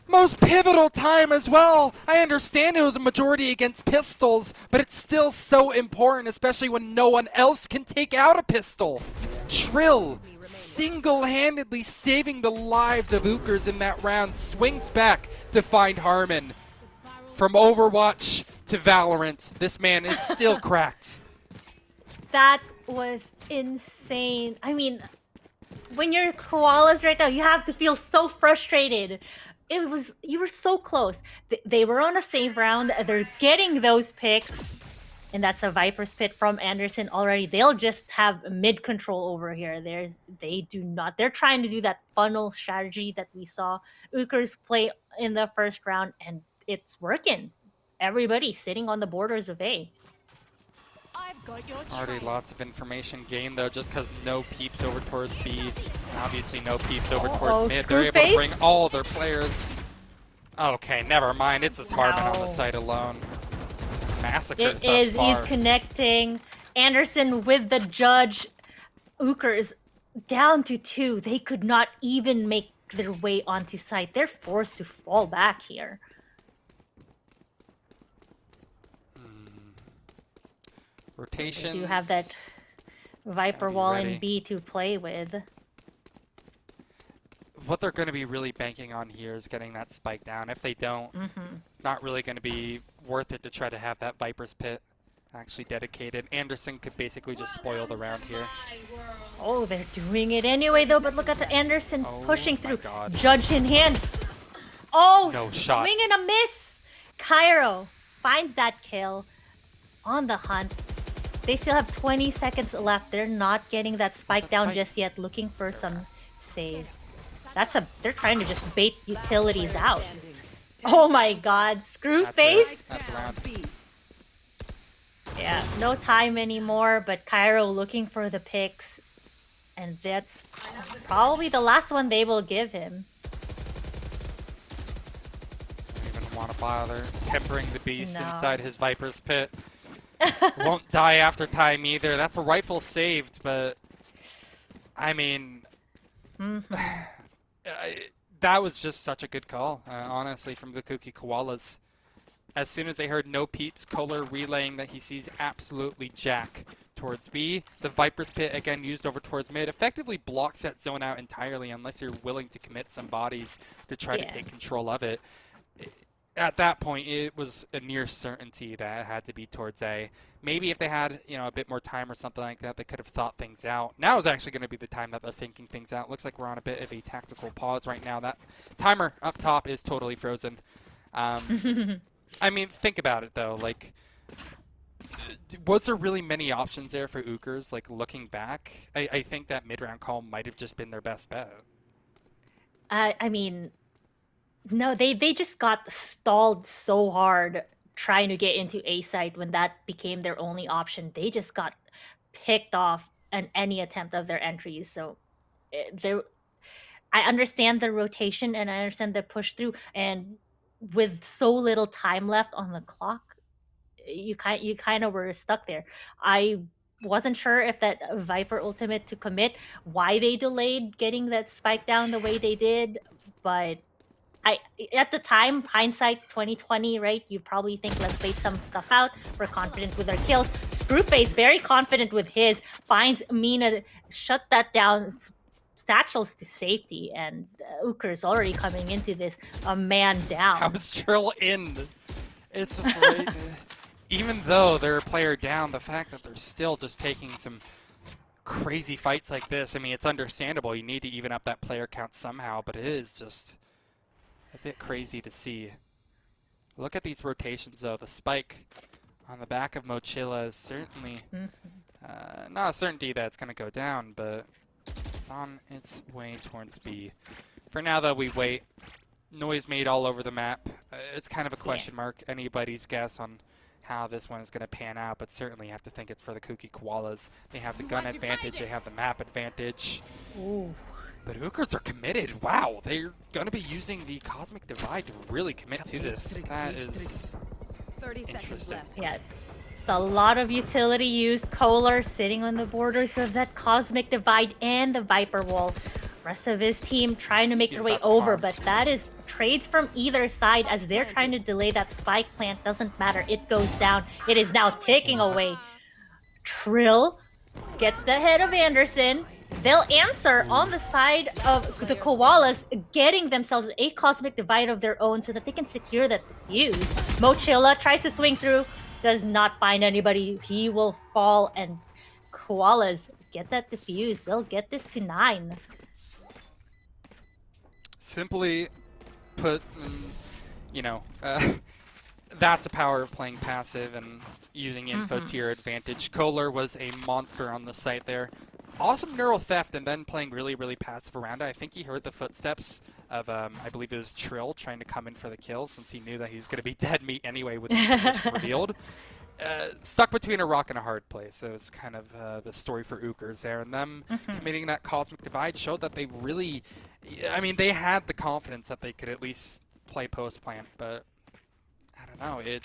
Most pivotal time as well. I understand it was a majority against pistols, but it's still so important, especially when no one else can take out a pistol. Trill single-handedly saving the lives of ookers in that round, swings back to find Harmon. From Overwatch to Valorant, this man is still cracked. That was insane. I mean, when you're koalas right now, you have to feel so frustrated. You were so close. They were on a save round. They're getting those picks. And that's a Viper's Pit from Anderson already. They'll just have mid control over here. They do not. They're trying to do that funnel strategy that we saw ookers play in the first round, and it's working. Everybody sitting on the borders of A. I've got your Already trail. lots of information gained though, just because no peeps over towards B, and obviously no peeps over Uh-oh, towards mid. They're able to Screwface? bring all their players. Okay, never mind. It's just Harmon on the No. site alone. Massacre It thus is. far. He's connecting. Anderson with the judge. Ookers down to 2. They could not even make their way onto site. They're forced to fall back here. Rotations. They do have that Viper Gotta be wall ready. in B to play with. What they're going to be really banking on here is getting that spike down. If they don't, it's not really going to be worth it to try to have that Viper's Pit actually dedicated. Anderson could basically just spoil the round here. Oh, they're doing it anyway, though. But look at the Anderson Oh pushing my through. God. Judge in hand. Oh, No shot. swing and a miss. Cairo finds that kill on the hunt. They still have 20 seconds left. They're not getting that spike down spike? just yet. Looking for some save. They're trying to just bait utilities out. Oh my God, Screwface. That's a round. Yeah, no time anymore, but Cairo looking for the picks. And that's probably the last one they will give him. Don't even want to bother tempering the beast No. inside his Viper's Pit. Won't die after time either. That's a rifle saved, but I mean, that was just such a good call, honestly, from the Kooky Koalas. As soon as they heard no peeps, Kohler relaying that he sees absolutely jack towards B. The Viper's Pit, again, used over towards mid, effectively blocks that zone out entirely unless you're willing to commit some bodies to try to take control of it. At that point, it was a near certainty that it had to be towards A. Maybe if they had, a bit more time or something like that, they could have thought things out. Now is actually going to be the time that they're thinking things out. Looks like we're on a bit of a tactical pause right now. That timer up top is totally frozen. I mean, think about it, though. Like, was there really many options there for ookers? Like, looking back, I think that mid-round call might have just been their best bet. I mean, no, they just got stalled so hard trying to get into A site when that became their only option. They just got picked off on any attempt of their entries. So I understand the rotation and I understand the push through. And with so little time left on the clock, you kind of were stuck there. I wasn't sure if that Viper ultimate to commit, why they delayed getting that spike down the way they did, but I at the time, hindsight 2020, right? You probably think let's bait some stuff out. We're confident with our kills. Screwface very confident with his, finds Mina, shuts that down, satchels to safety, and Ooker's already coming into this a man down. How's Trill in? It's just right. Even though they're a player down, the fact that they're still just taking some crazy fights like this, I mean, it's understandable. You need to even up that player count somehow, but it is just a bit crazy to see. Look at these rotations, though. The spike on the back of Mochila is certainly not a certainty that it's going to go down, but it's on its way towards B. For now, though, we wait. Noise made all over the map. It's kind of a question mark. Anybody's guess on how this one is going to pan out, but certainly you have to think it's for the Kooky Koalas. They have the gun advantage, they have the map advantage. Ooh. But ookers are committed. Wow, they're going to be using the Cosmic Divide to really commit to this. That is 30 seconds interesting. left. Yeah, it's a lot of utility used. Kohler sitting on the borders of that Cosmic Divide and the Viper Wall. Rest of his team trying to make their way over, but that is trades from either side as they're trying to delay that spike plant. Doesn't matter, it goes down. It is now ticking away. Trill gets the head of Anderson. They'll answer on the side of the Koalas, getting themselves a Cosmic Divide of their own so that they can secure that defuse. Mochila tries to swing through, does not find anybody. He will fall, and Koalas get that defuse. They'll get this to 9. Simply put, you know, that's the power of playing passive and using info to your advantage. Kohler was a monster on the site there. Awesome neural theft and then playing really, really passive around it. I think he heard the footsteps of, I believe it was Trill trying to come in for the kill since he knew that he was going to be dead meat anyway with the position revealed. Stuck between a rock and a hard place. So it's kind of the story for ookers there. And them committing that Cosmic Divide showed that they really, I mean, they had the confidence that they could at least play post-plant, but I don't know. It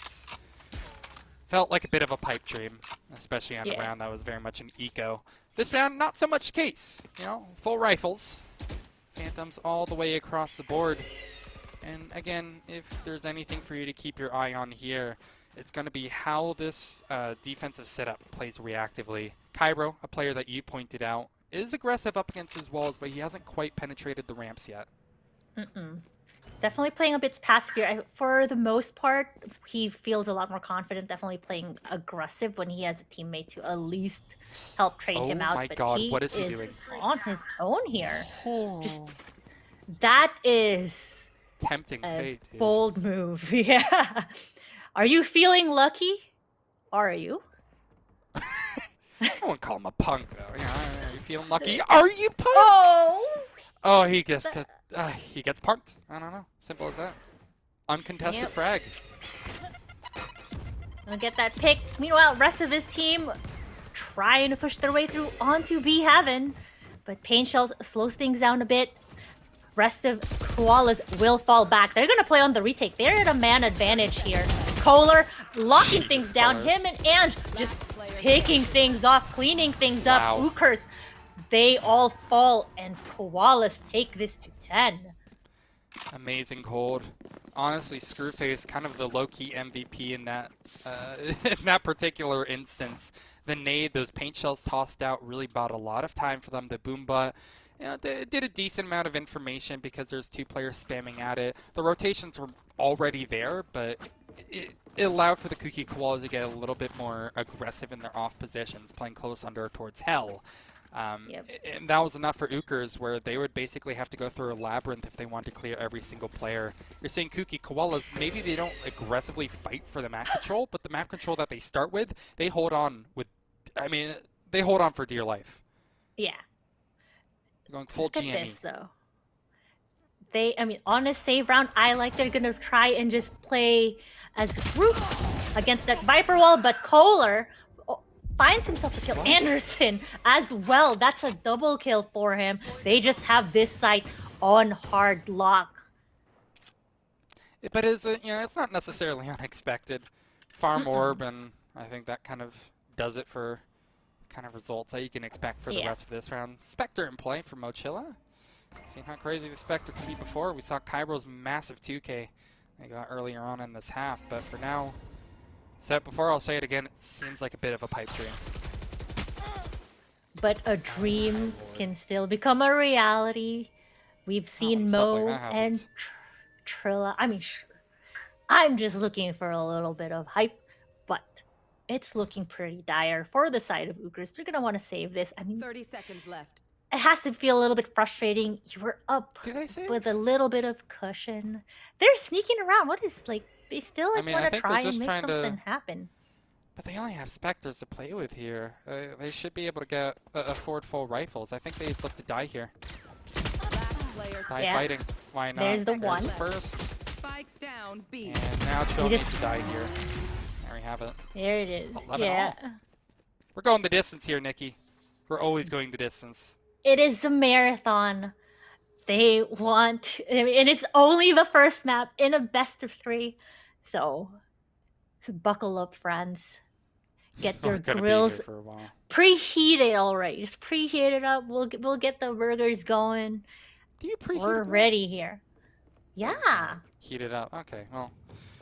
felt like a bit of a pipe dream, especially on a round that was very much an eco. This round, not so much the case. You know, full rifles. Phantoms all the way across the board. And again, if there's anything for you to keep your eye on here, it's going to be how this defensive setup plays reactively. Cairo, a player that you pointed out, is aggressive up against his walls, but he hasn't quite penetrated the ramps yet. Definitely playing a bit passive here. For the most part, he feels a lot more confident. Definitely playing aggressive when he has a teammate to at least help trade him out. Oh my but god, he what is he doing? On his own here. Just that is Tempting a fate. Dude. bold move. Yeah. Are you feeling lucky? Are you? I wouldn't call him a punk though. You know, are you feeling lucky? Are you punk? Oh, he gets punked. I don't know. Simple as that. Uncontested frag. I'll get that pick. Meanwhile, rest of his team trying to push their way through onto B Heaven, but Pain Shells slows things down a bit. Rest of Koalas will fall back. They're gonna play on the retake. They're at a man advantage here. Kohler locking things down. Him and Ange just picking things off, cleaning things up. Ookers, they all fall, and Koalas take this to 10. Amazing hold. Honestly, Screwface, kind of the low-key MVP in that in that particular instance. The nade, those paint shells tossed out, really bought a lot of time for them to boom butt. You know, did a decent amount of information because there's 2 players spamming at it. The rotations were already there, but it allowed for the Kooky Koalas to get a little bit more aggressive in their off positions, playing close under towards hell. And that was enough for ookers, where they would basically have to go through a labyrinth if they wanted to clear every single player. You're saying Kooky Koalas, maybe they don't aggressively fight for the map control, but the map control that they start with, they hold on with, I mean, they hold on for dear life. Yeah. They're going full Look GME. at this, though. I mean, on a save round, I like they're gonna try and just play as a group against that Viper wall, but Kohler finds himself to kill Anderson as well. That's a double kill for him. They just have this site on hard lock. But it's, you know, it's not necessarily unexpected farm orb, and I think that kind of does it for kind of results that you can expect for the rest of this round. Spectre in play for Mochilla. Seeing how crazy the Spectre can be before. We saw Kairo's massive 2K they got earlier on in this half, but for now, said it before, I'll say it again, it seems like a bit of a pipe dream. But a dream can still become a reality. We've seen when stuff like Mo that and happens. Trilla. I mean, sure. I'm just looking for a little bit of hype, but it's looking pretty dire for the side of ookers. They're going to want to save this. I mean, 30 seconds left. it has to feel a little bit frustrating. You were up Do they save? with a little bit of cushion. They're sneaking around. What is, like, they still like I mean, I want to think they're try and just make trying to- something happen. But they only have Spectres to play with here. They should be able to get afford full rifles. I think they just look to die here. Last player Die Yeah. fighting. Why not? There's the one. First. spike down B. And now Chill You needs just- to die here. There we have it. There it is. 11 Yeah. We're going the distance here, Nikki. We're always going the distance. It is a marathon. They want, and it's only the first map in a best of 3. So buckle up, friends. Get We're your gonna be grills here for a while. preheat it already. Just preheat it up. We'll get the burgers going. Do you preheat We're it? ready here. Just Yeah. gonna Heat it up. Okay, well.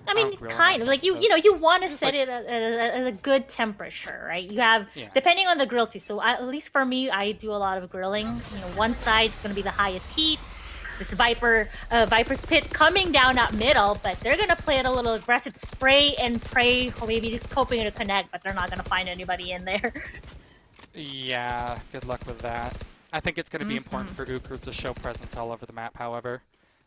I mean, grill kind enough, of I like you know suppose. you want to Just set like- it at a good temperature, right? You have Yeah. depending on the grill too. So at least for me, I do a lot of grilling. You know, one side is going to be the highest heat. This Viper's Pit coming down at middle, but they're gonna play it a little aggressive, spray and pray, or maybe hoping to connect, but they're not gonna find anybody in there. Yeah, good luck with that. I think it's going to be important for ookers to show presence all over the map, however.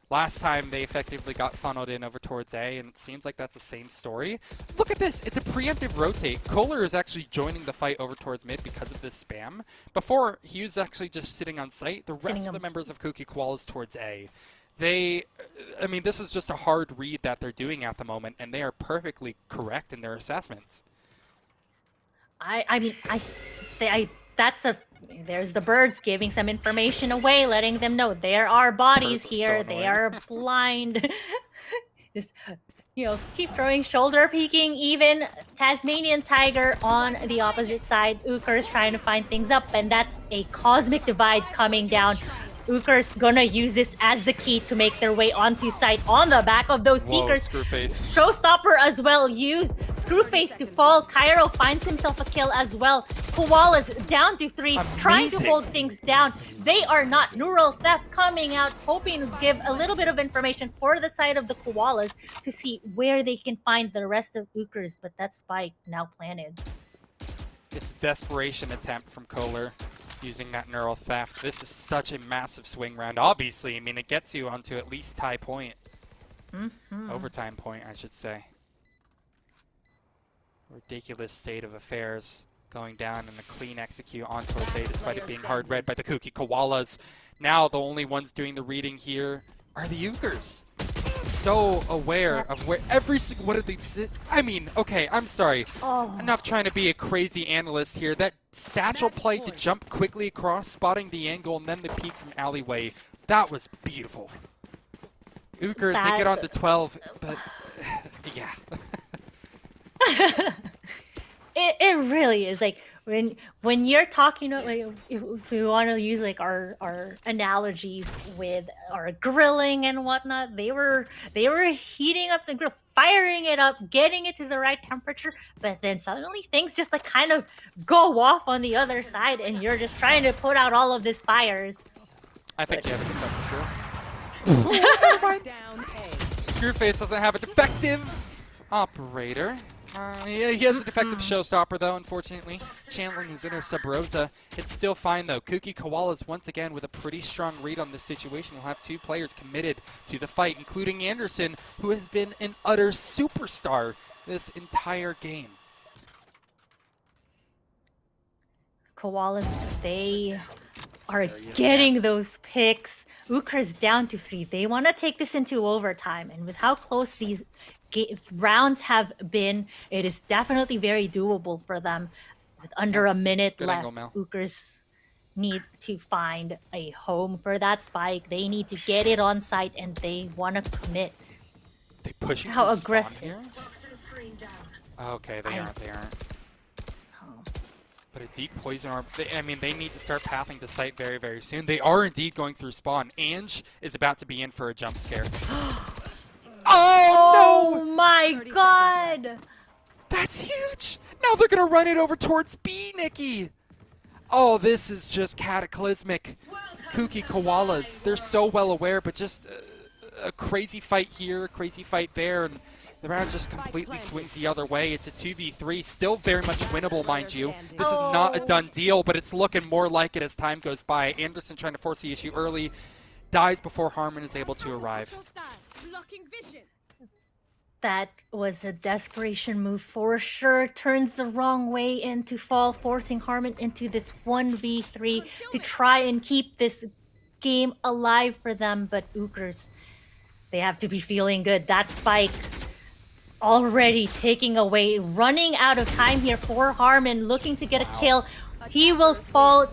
Last time they effectively got funneled in over towards A, and it seems like that's the same story. Look at this! It's a preemptive rotate. Kohler is actually joining the fight over towards mid because of this spam. Before, he was actually just sitting on site. The rest of the members of Kooky Koalas towards A. I mean, this is just a hard read that they're doing at the moment, and they are perfectly correct in their assessment. There's the birds giving some information away, letting them know there are bodies Birds are so here. They annoying. are blind. Just, keep throwing shoulder peeking. Even Tasmanian Tiger on the opposite side. Ookers trying to find things up, and that's a cosmic divide coming down. Ookers gonna use this as the key to make their way onto site on the back of those Whoa, Seekers. Screwface. Showstopper as well used. Screwface to fall. Cairo finds himself a kill as well. Koalas down to 3, trying to Amazing. hold things down. They are not. Neural Theft coming out, hoping to give a little bit of information for the side of the Koalas to see where they can find the rest of Ookers, but that spike now planted. It's a desperation attempt from Kohler using that neural theft. This is such a massive swing round. Obviously, I mean, it gets you onto at least tie point. Overtime point, I should say. Ridiculous state of affairs going down and a clean execute on towards A despite it being hard read by the Kooky Koalas. Now the only ones doing the reading here are the Ookers. So aware of where every single what did they I mean, okay, I'm sorry. Oh. I'm not trying to be a crazy analyst here. That satchel play to jump quickly across, spotting the angle, and then the peek from alleyway. That was beautiful. Ookers, they get on to 12, but yeah. It really is like when you're talking like if we want to use like our analogies with our grilling and whatnot, they were heating up the grill, firing it up, getting it to the right temperature, but then suddenly things just like kind of go off on the other side, and you're just trying to put out all of these fires. I think you have a defective grill. Down A. Screwface doesn't have a defective operator. Yeah, he has a defective showstopper, though, unfortunately. Channeling his inner Sub Rosa. It's still fine, though. Kooky Koalas, once again, with a pretty strong read on this situation, will have 2 players committed to the fight, including Anderson, who has been an utter superstar this entire game. Koalas, they are getting those picks. Ookers down to 3. They want to take this into overtime, and with how close these rounds have been, it is definitely very doable for them. With under a Nice. minute Good left, angle, Mel. Ookers need to find a home for that spike. They need to get it on site, and they want to commit. They pushing How for spawn aggressive. here? Okay, they aren't. Oh. But a deep poison orb. I mean, they need to start pathing to site very, very soon. They are indeed going through spawn. Ange is about to be in for a jump scare. Oh no! my 30 seconds god! That's huge! Now they're gonna run it over towards B, Nikki! Oh, this is just cataclysmic. Kooky Koalas, they're so well aware, but just a crazy fight here, a crazy fight there, and the round just completely swings the other way. It's a 2v3, still very much winnable, mind you. This is not a done deal, but it's looking more like it as time goes by. Anderson trying to force the issue early, dies before Harmon is able to arrive. That was a desperation move for sure. Turns the wrong way into fall, forcing Harmon into this 1v3 to try and keep this game alive for them. But ookers, they have to be feeling good. That spike already taking away, running out of time here for Harmon, looking to get a kill. He will fall.